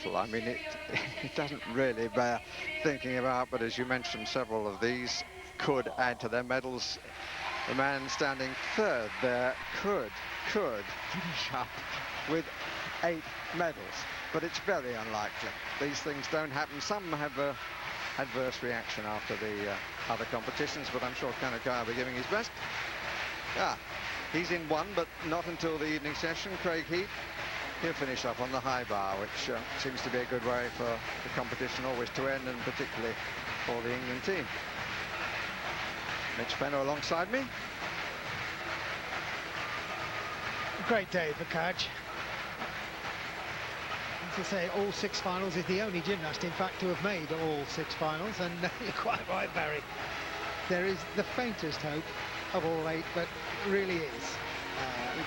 total. I mean, it doesn't really bear thinking about, but as you mentioned, several of these could add to their medals. The man standing third there could finish up with 8 medals, but it's very unlikely. These things don't happen. Some have a adverse reaction after the other competitions, but I'm sure Kanaka will be giving his best. He's in one, but not until the evening session. Craig Heath, he'll finish up on the high bar, which seems to be a good way for the competition always to end, and particularly for the England team. Mitch Fenner alongside me. Great day for Kaj. To say all 6 finals, is the only gymnast, in fact, to have made all 6 finals, and you're quite right, Barry. There is the faintest hope of all 8, but really is.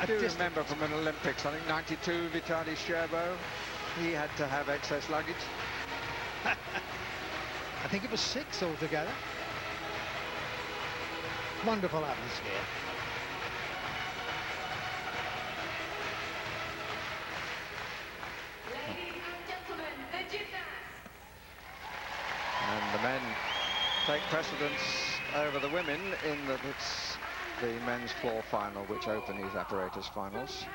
I do remember from an Olympics, I think 92, Vitaly Sherbo, he had to have excess luggage. I think it was 6 altogether. Wonderful atmosphere. And the men take precedence over the women in that it's the men's floor final which open these apparatus finals.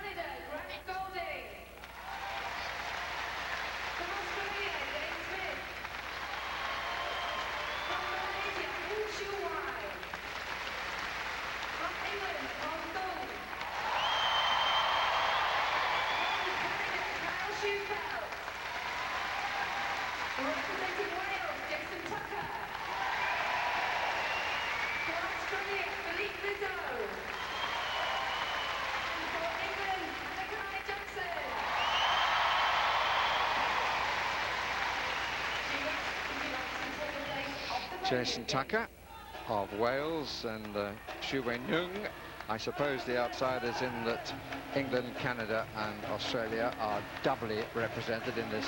Jason Tucker of Wales and Xu Wen-Yung. I suppose the outsiders in that England, Canada and Australia are doubly represented in this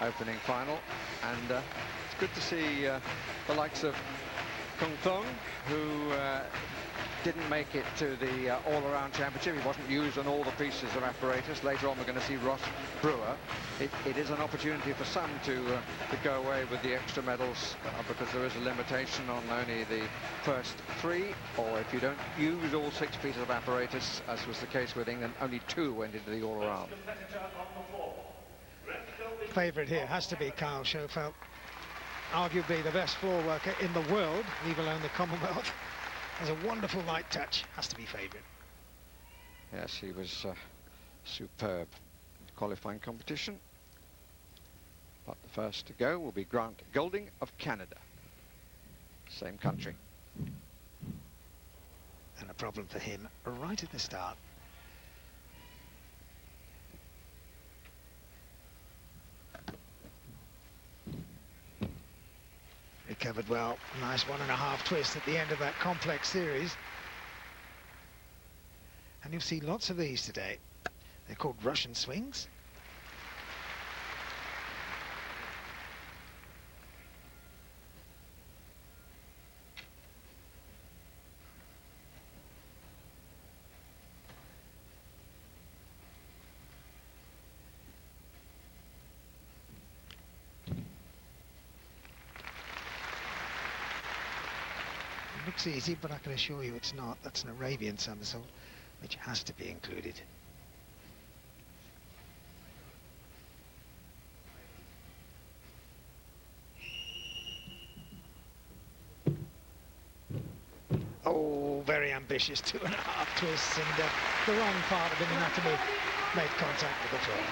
opening final. And it's good to see the likes of Kung Thong, who didn't make it to the all-around championship. He wasn't used on all the pieces of apparatus. Later on we're going to see Ross Brewer. It is an opportunity for some to go away with the extra medals because there is a limitation on only the first 3, or if you don't use all 6 pieces of apparatus, as was the case with England, only 2 went into the all-around. Favourite here has to be Kyle Schofield, arguably the best floor worker in the world, leave alone the Commonwealth. Has a wonderful light touch, has to be favourite. Yes, he was superb in qualifying competition. But the first to go will be Grant Golding of Canada. Same country. And a problem for him right at the start. Recovered well. Nice 1.5 twist at the end of that complex series. And you'll see lots of these today. They're called Russian swings. Looks easy, but I can assure you it's not. That's an Arabian somersault, which has to be included. Oh, very ambitious 2.5 twists, and the wrong part of the anatomy made contact with the floor.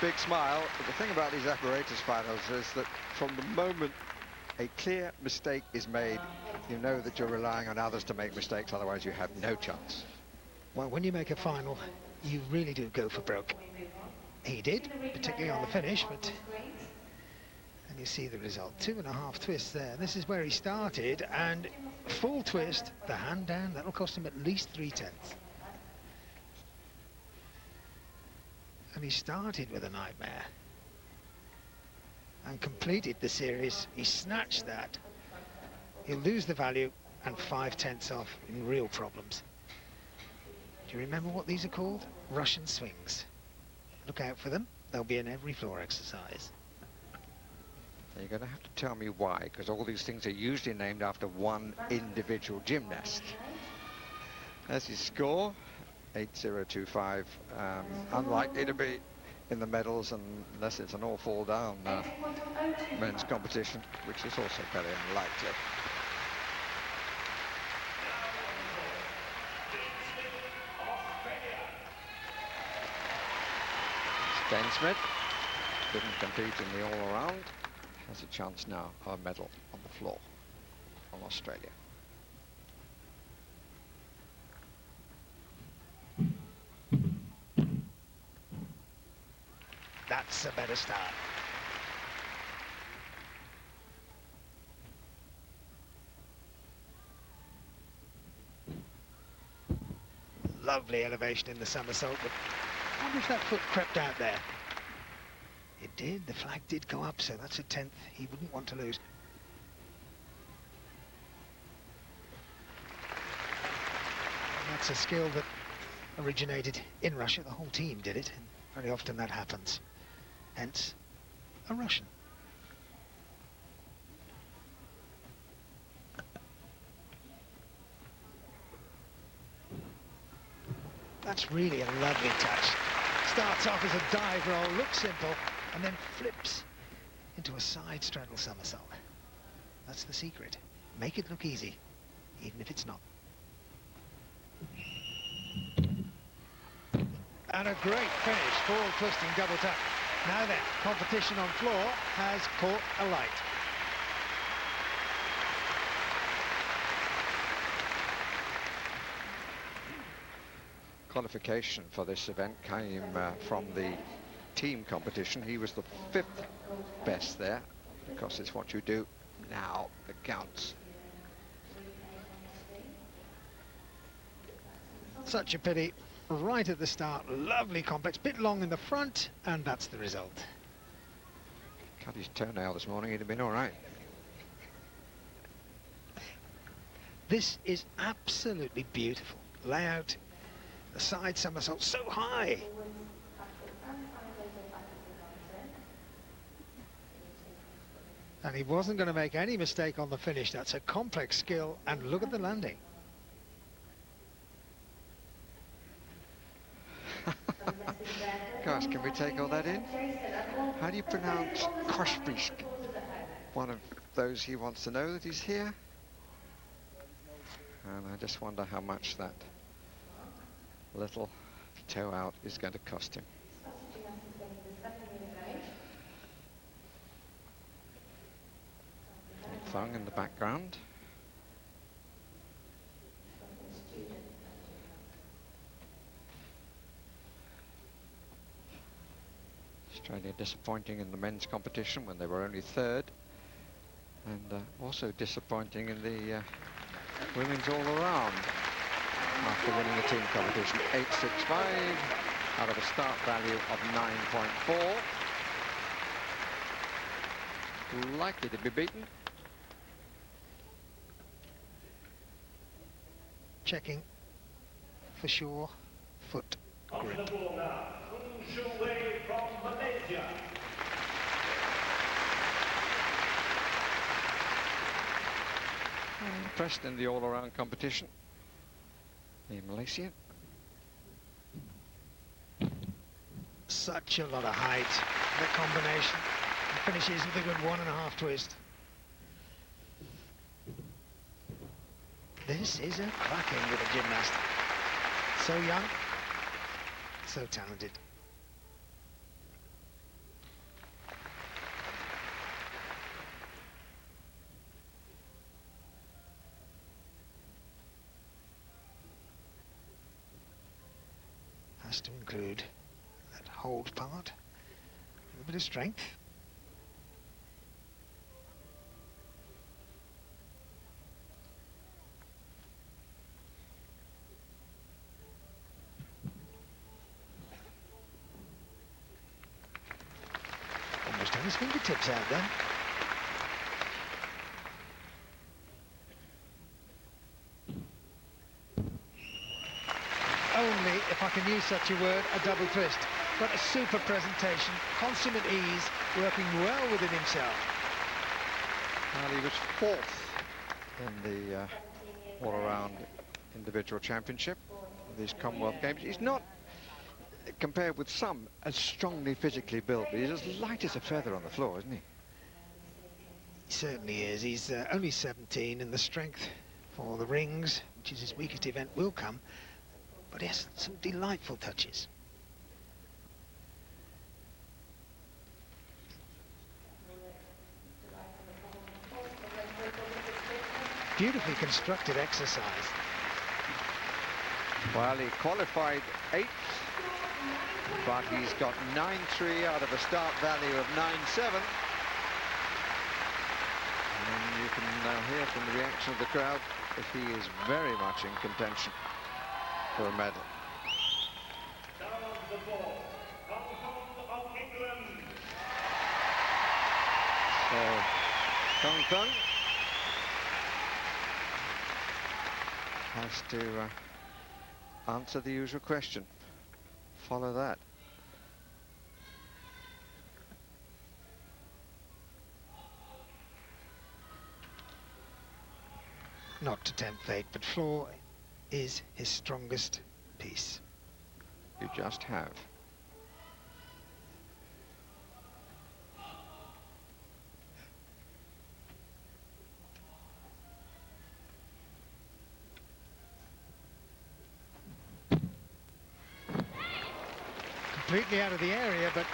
Big smile. But the thing about these apparatus finals is that from the moment a clear mistake is made, you know that you're relying on others to make mistakes, otherwise you have no chance. Well, when you make a final, you really do go for broke. He did, particularly on the finish, but... And you see the result, 2.5 twists there. This is where he started, and full twist, the hand down, that'll cost him at least 3/10. And he started with a nightmare. And completed the series. He snatched that. He'll lose the value and 5/10 off in real problems. Do you remember what these are called? Russian swings. look out for them. They'll be in every floor exercise. You're going to have to tell me why, because all these things are usually named after one individual gymnast. There's his score, 8.025. Unlikely to be in the medals unless it's an all fall down men's competition, which is also very unlikely. Smith didn't compete in the all-around, has a chance now of a medal on the floor from Australia. That's a better start. Lovely elevation in the somersault, but I wonder if that foot crept out there. It did, the flag did go up, so that's a 10th he wouldn't want to lose. And that's a skill that originated in Russia. The whole team did it, and very often that happens. Hence, a Russian. That's really a lovely touch. Starts off as a dive roll, looks simple, and then flips into a side straddle somersault. That's the secret. Make it look easy, even if it's not. And a great finish, forward twisting double tap. Now then, competition on floor has caught a light. Qualification for this event came from the team competition. He was the 5th best there, because it's what you do now that counts. Such a pity. Right at the start, lovely complex, bit long in the front, and that's the result. Cut his toenail this morning, he'd have been all right. This is absolutely beautiful. Layout, the side somersault so high. And he wasn't going to make any mistake on the finish. That's a complex skill, and look at the landing. Gosh, can we take all that in? How do you pronounce Koshbisk? One of those he wants to know that he's here. And I just wonder how much that little toe out is going to cost him. Thong in the background. Australia disappointing in the men's competition when they were only 3rd, and also disappointing in the women's all-around after winning the team competition. 8.65 out of a start value of 9.4. Likely to be beaten. Checking for sure, foot grip. Impressed in the all-around competition, the Malaysian. Such a lot of height, the combination. The finishes with a good 1.5 twist. This is a cracking little gymnast. So young, so talented. Has to include that hold part, a little bit of strength. Almost on his fingertips out there. Only, if I can use such a word, a double twist. got a super presentation, consummate ease, working well within himself. Well, he was fourth in the all-around individual championship of these Commonwealth Games. He's not, compared with some, as strongly physically built, but he's as light as a feather on the floor, isn't he? He certainly is. He's only 17, and the strength for the rings, which is his weakest event, will come, but he has some delightful touches. Beautifully constructed exercise. Well, he qualified 8th, but he's got 9.3 out of a start value of 9.7. And you can hear from the reaction of the crowd that he is very much in contention for a medal. So, Kong Kong has to answer the usual question. Follow that. Not to tempt fate, but floor is his strongest piece. You just have. Completely out of the area, but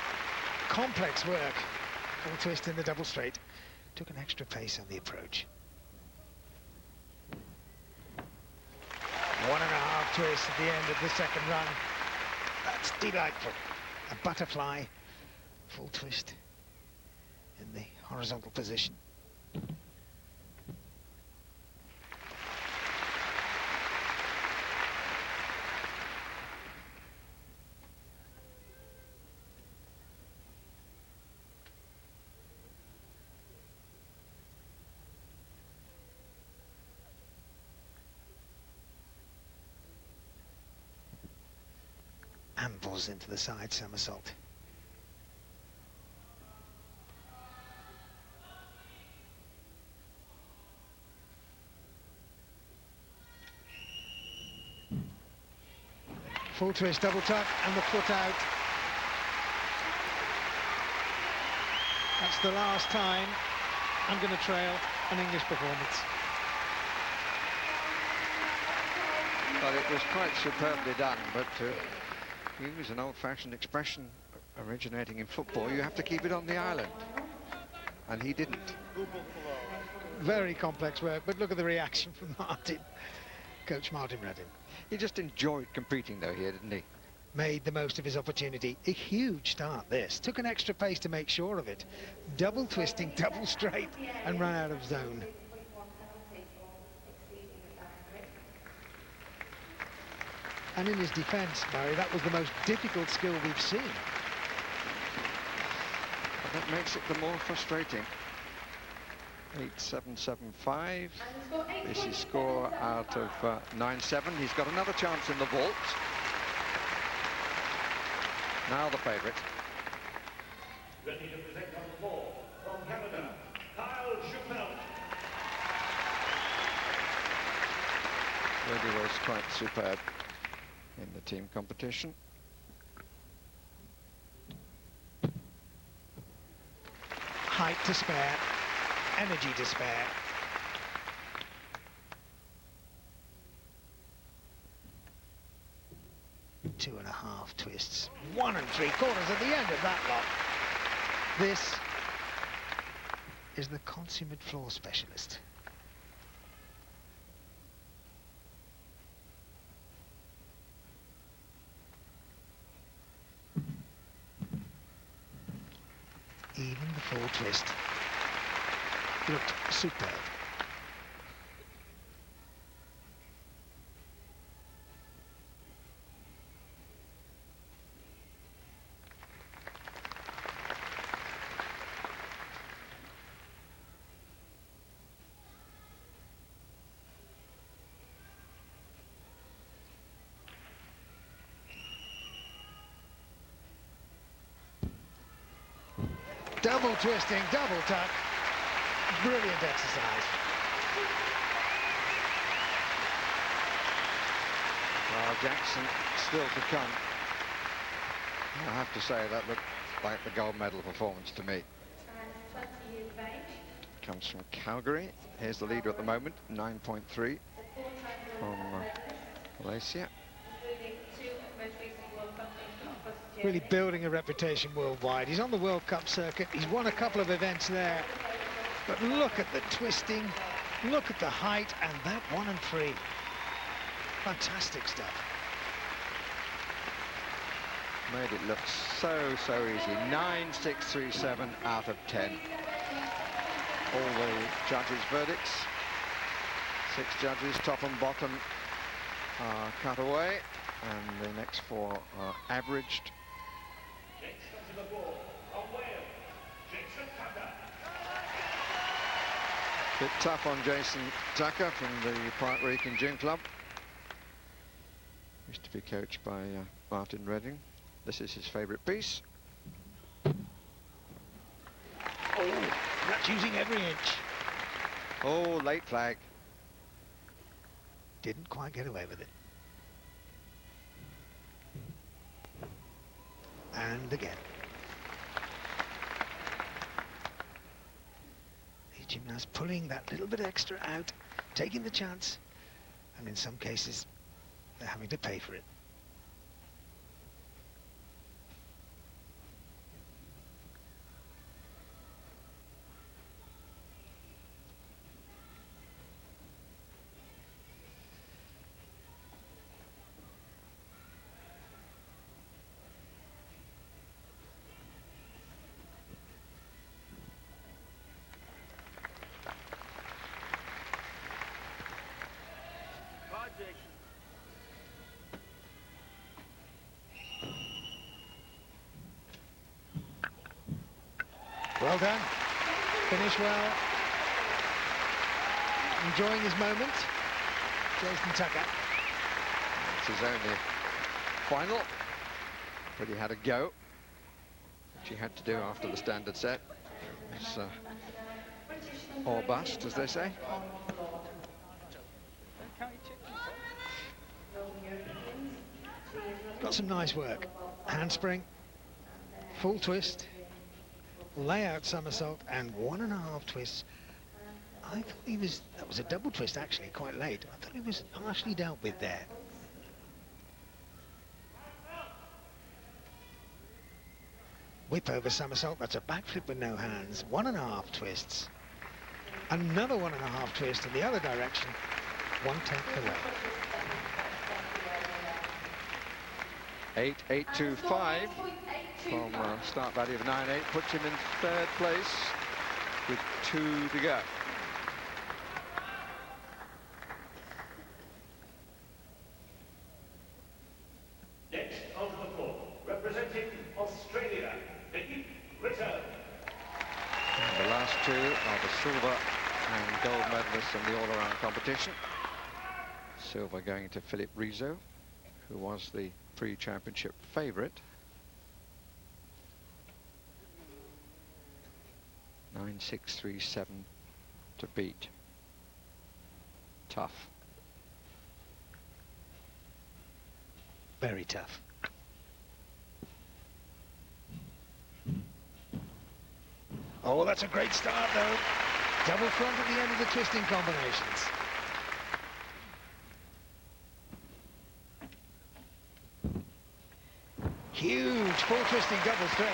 complex work. Full twist in the double straight. Took an extra pace on the approach. 1.5 twists at the end of the second run. That's delightful. A butterfly, full twist in the horizontal position. Ambles into the side somersault. Full twist, double tuck, and the foot out. That's the last time I'm going to trail an English performance. Well, it was quite superbly done, but to use an old-fashioned expression originating in football, you have to keep it on the island. And he didn't. Very complex work, but look at the reaction from Martin. Coach Martin Reddin. He just enjoyed competing, though, here, didn't he? Made the most of his opportunity. A huge start, this. Took an extra pace to make sure of it. Double twisting, double straight, and ran out of zone. And in his defence, Barry, that was the most difficult skill we've seen. But that makes it the more frustrating. 8.775. This is score out of 9.7. He's got another chance in the vault. Now the favourite. Ready to present number 4 from Canada, Kyle Schupel. Really was quite superb in the team competition. Height to spare, energy to spare. Two and a half twists. 1 3/4 at the end of that lot. This is the consummate floor specialist. Even the full twist looked superb. Double twisting, double tuck. Brilliant exercise. Well, Jackson still to come. I have to say that looked like the gold medal performance to me. Comes from Calgary. Here's the leader at the moment, 9.3 from Malaysia. Really building a reputation worldwide. He's on the World Cup circuit. He's won a couple of events there. But look at the twisting, look at the height, and that 1 and 3. Fantastic stuff. Made it look so easy. 9.637 out of 10. All the judges' verdicts. 6 judges, top and bottom, are cut away, and the next 4 are averaged. Bit tough on Jason Tucker from the Park Rican Gym Club. Used to be coached by Martin Redding. This is his favourite piece. Oh, that's using every inch. Oh, late flag. Didn't quite get away with it. And again. The gymnast pulling that little bit extra out, taking the chance, and in some cases, they're having to pay for it. Well done. Finish well. Enjoying his moment. Jason Tucker. It's his only final. But he had a go, which he had to do after the standard set. It's or bust, as they say. Got some nice work. Handspring, full twist, layout somersault, and 1.5 twists. I thought that was a double twist actually, quite late. I thought he was harshly dealt with there. Whip over somersault, that's a backflip with no hands. 1.5 twists. Another 1.5 twist in the other direction, 1/10 away. 8.825 from start value of 9.8 puts him in 3rd place with 2 to go. Next onto the floor, representing Australia, Nikki Ritter. The last 2 are the silver and gold medalists in the all-around competition. Silver going to Philip Rizzo, who was the pre-championship favourite. 9.637 to beat. Tough. Very tough. Oh, that's a great start though. Double front at the end of the twisting combinations. Huge full twisting double straight.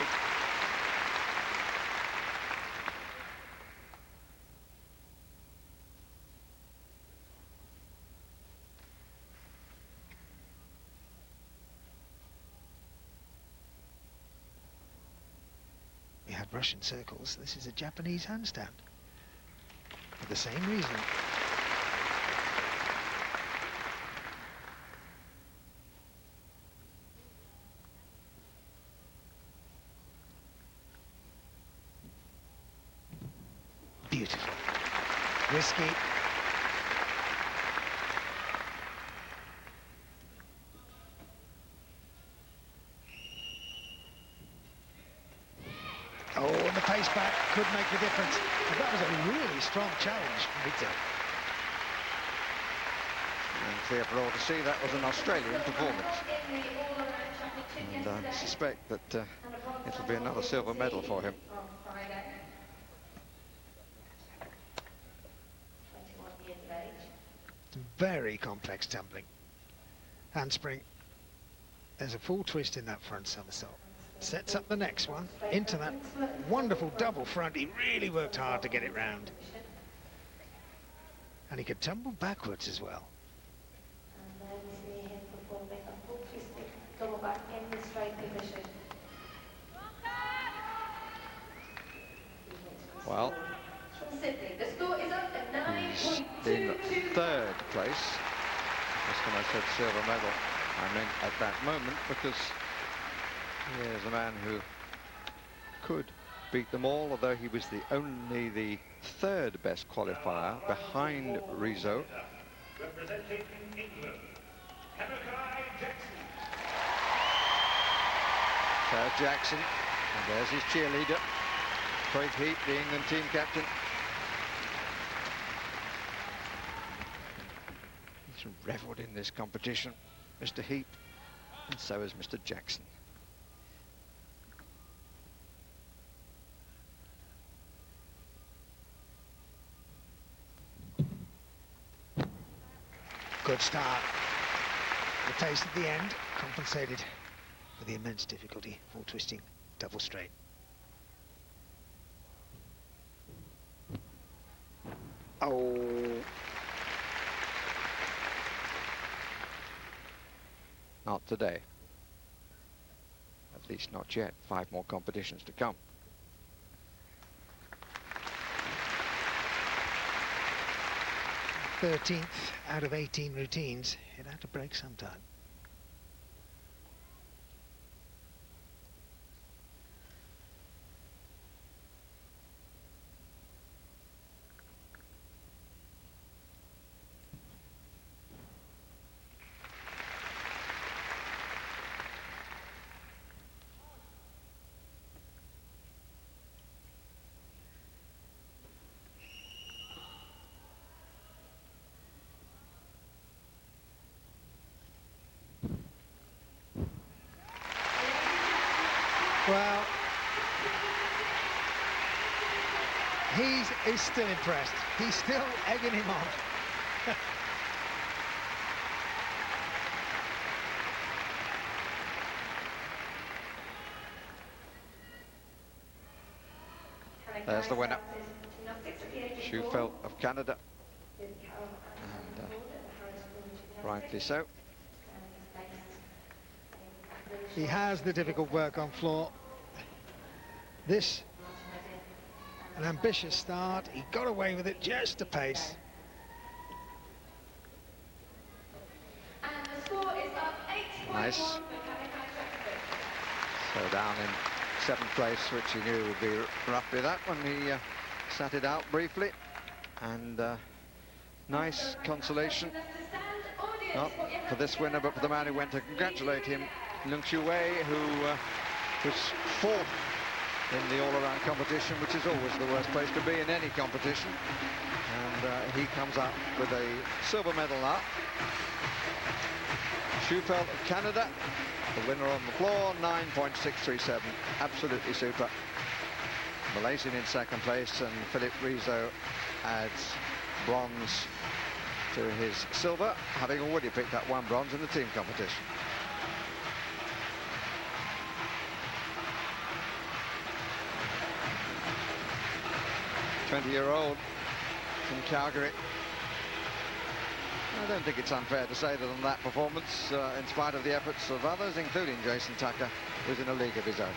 We had Russian circles. This is a Japanese handstand. For the same reason. Beautiful. Risky. Oh, and the pace back could make the difference. And that was a really strong challenge from Vito. And clear for all to see, that was an Australian performance. And I suspect that it'll be another silver medal for him. Very complex tumbling. Handspring. There's a full twist in that front somersault. Sets up the next one into that wonderful double front. He really worked hard to get it round. And he could tumble backwards as well. And then we see him performing a full twisting double back in the straight position. Well, Sydney, the score is up at he's in 3rd place. Just when I said silver medal, I meant at that moment, because he is a man who could beat them all, although he was only the 3rd best qualifier behind Rizzo. Representing England, Jackson. There's Jackson, and there's his cheerleader, Craig Heap, the England team captain. He's revelled in this competition, Mr. Heap, and so is Mr. Jackson. Good start. The taste at the end compensated for the immense difficulty. Full twisting, double straight. Oh. Not today. At least not yet. 5 more competitions to come. th out of 18 routines. He'd have to break sometime. Well, he's still impressed. He's still egging him on. There's the winner, Schufelt of Canada, and rightly so. He has the difficult work on floor. This, an ambitious start. He got away with it just a pace. Nice. So down in 7th place, which he knew would be roughly that when he sat it out briefly. And nice consolation, not for this winner, but for the man who went to congratulate him, Lung Shu Wei, who was 4th in the all-around competition, which is always the worst place to be in any competition. And he comes up with a silver medal now. Schufelt of Canada, the winner on the floor, 9.637, absolutely super. Malaysian in 2nd place, and Philip Rizzo adds bronze to his silver, having already picked up 1 bronze in the team competition. "20-year-old from Calgary." I don't think it's unfair to say that on that performance, in spite of the efforts of others, including Jason Tucker, was in a league of his own.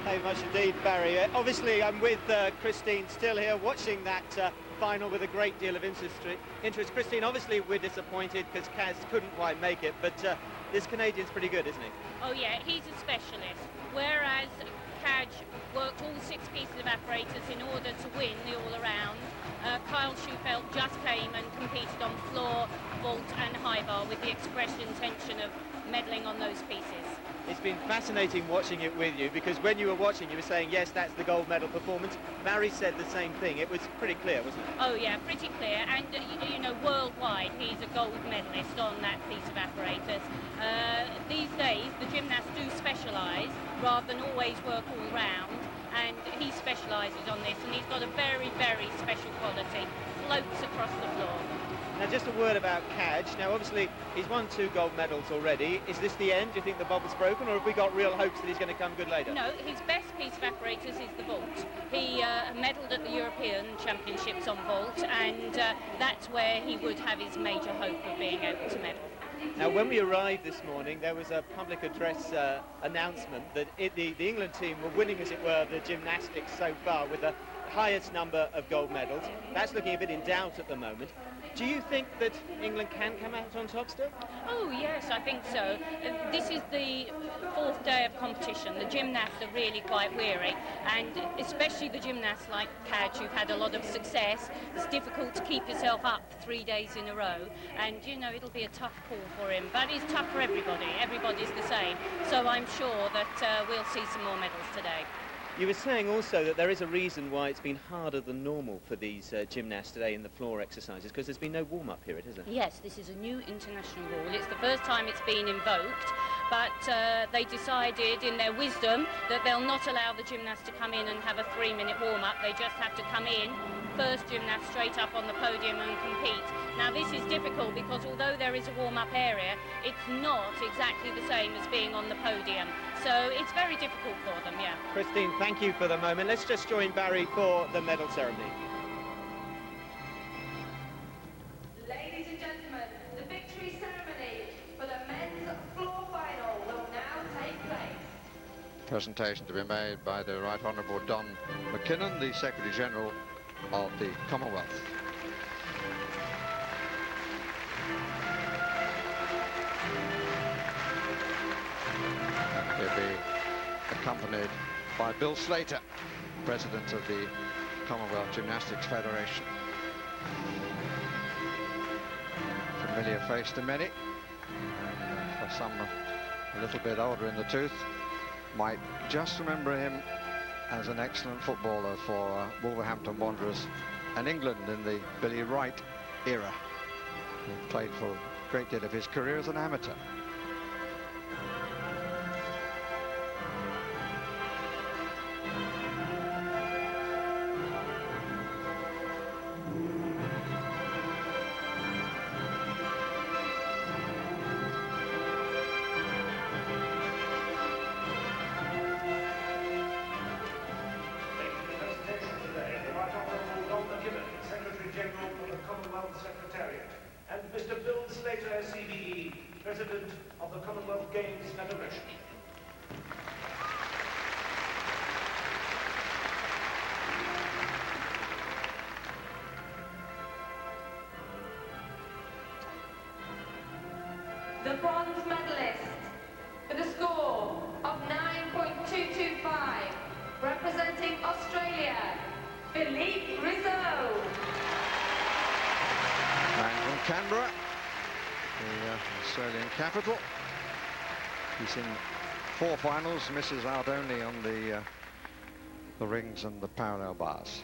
Very much indeed, Barry. Obviously, I'm with Christine still here watching that final with a great deal of interest. Christine, obviously we're disappointed because Kaz couldn't quite make it, but this Canadian's pretty good, isn't he? Oh yeah, he's a specialist, whereas Kaj worked all 6 pieces of apparatus in order to win the all-around. Kyle Schufelt just came and competed on floor, vault and high bar with the express intention of medalling on those pieces. It's been fascinating watching it with you, because when you were watching, you were saying, yes, that's the gold medal performance. Barry said the same thing. It was pretty clear, wasn't it? Oh yeah, pretty clear. And you know, worldwide, he's a gold medalist on that piece of apparatus. These days, the gymnasts do specialise rather than always work all round. And he specialises on this, and he's got a very, very special quality. Floats across the floor. Now, just a word about Kaj. Now, obviously, he's won 2 gold medals already. Is this the end? Do you think the bubble's broken, or have we got real hopes that he's going to come good later? No, his best piece of apparatus is the vault. He medalled at the European Championships on vault, and that's where he would have his major hope of being able to medal. Now, when we arrived this morning, there was a public address announcement that the England team were winning, as it were, the gymnastics so far with the highest number of gold medals. That's looking a bit in doubt at the moment. Do you think that England can come out on top still? Oh yes, I think so. This is the 4th day of competition. The gymnasts are really quite weary, and especially the gymnasts like Kaj, who've had a lot of success. It's difficult to keep yourself up 3 days in a row, and you know, it'll be a tough call for him, but it's tough for everybody. Everybody's the same, so I'm sure that we'll see some more medals today. You were saying also that there is a reason why it's been harder than normal for these gymnasts today in the floor exercises, because there's been no warm-up period, has there? Yes, this is a new international rule. It's the first time it's been invoked, but they decided in their wisdom that they'll not allow the gymnasts to come in and have a 3-minute warm-up. They just have to come in, first gymnast straight up on the podium and compete. Now this is difficult because although there is a warm-up area, it's not exactly the same as being on the podium. So it's very difficult for them, yeah. Christine, thank you for the moment. Let's just join Barry for the medal ceremony. Ladies and gentlemen, the victory ceremony for the men's floor final will now take place. Presentation to be made by the Right Honourable Don McKinnon, the Secretary General of the Commonwealth. He'll be accompanied by Bill Slater, President of the Commonwealth Gymnastics Federation. Familiar face to many. For some a little bit older in the tooth, might just remember him as an excellent footballer for Wolverhampton Wanderers and England in the Billy Wright era. He played for a great deal of his career as an amateur. Secretariat, and Mr. Bill Slater, CBE, President of the Commonwealth Games Federation. The bronze medalist with a score of 9.225, representing Australia, Philippe Rizzo. Man from Canberra, the Australian capital. He's in 4 finals, misses out only on the rings and the parallel bars.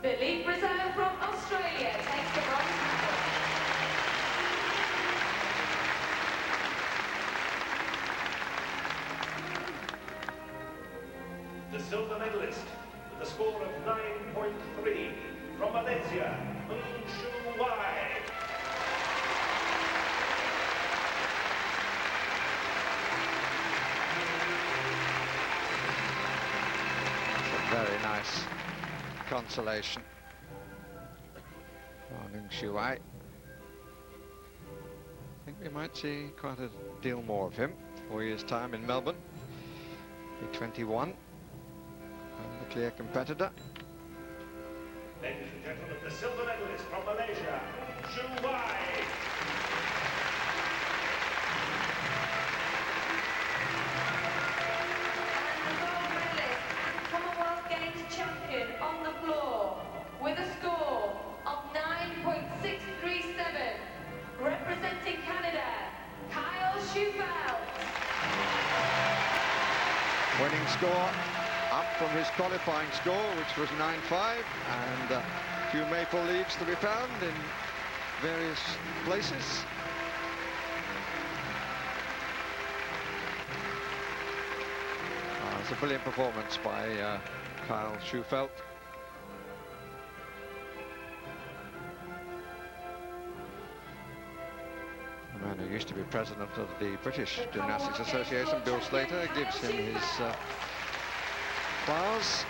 Philippe Rizzo from Australia takes the bronze medal. The silver medalist with a score of 9.3 from Malaysia, Shu Wai. Very nice consolation. Shu Wai. I think we might see quite a deal more of him. 4 years' time in Melbourne. Be 21. And the clear competitor. Ladies and gentlemen, the silver medalist from Malaysia, Shu Wai. winning score up from his qualifying score, which was 9.5, and a few maple leaves to be found in various places. It's a brilliant performance by Kyle Schufelt. The man who used to be president of the British Gymnastics Association, Bill Slater, gives him his flowers.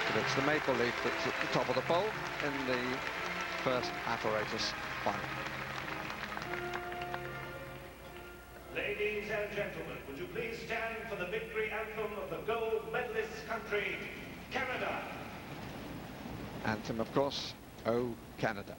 But it's the maple leaf that's at the top of the pole in the first apparatus final. Ladies and gentlemen, would you please stand for the victory anthem of the gold medalist country, Canada. Anthem, of course, "Oh, Canada."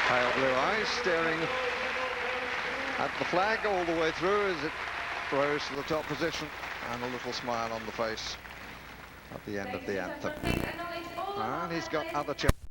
Pale blue eyes staring at the flag all the way through as it rose to the top position, and a little smile on the face at the end of the anthem. And he's got other challenges.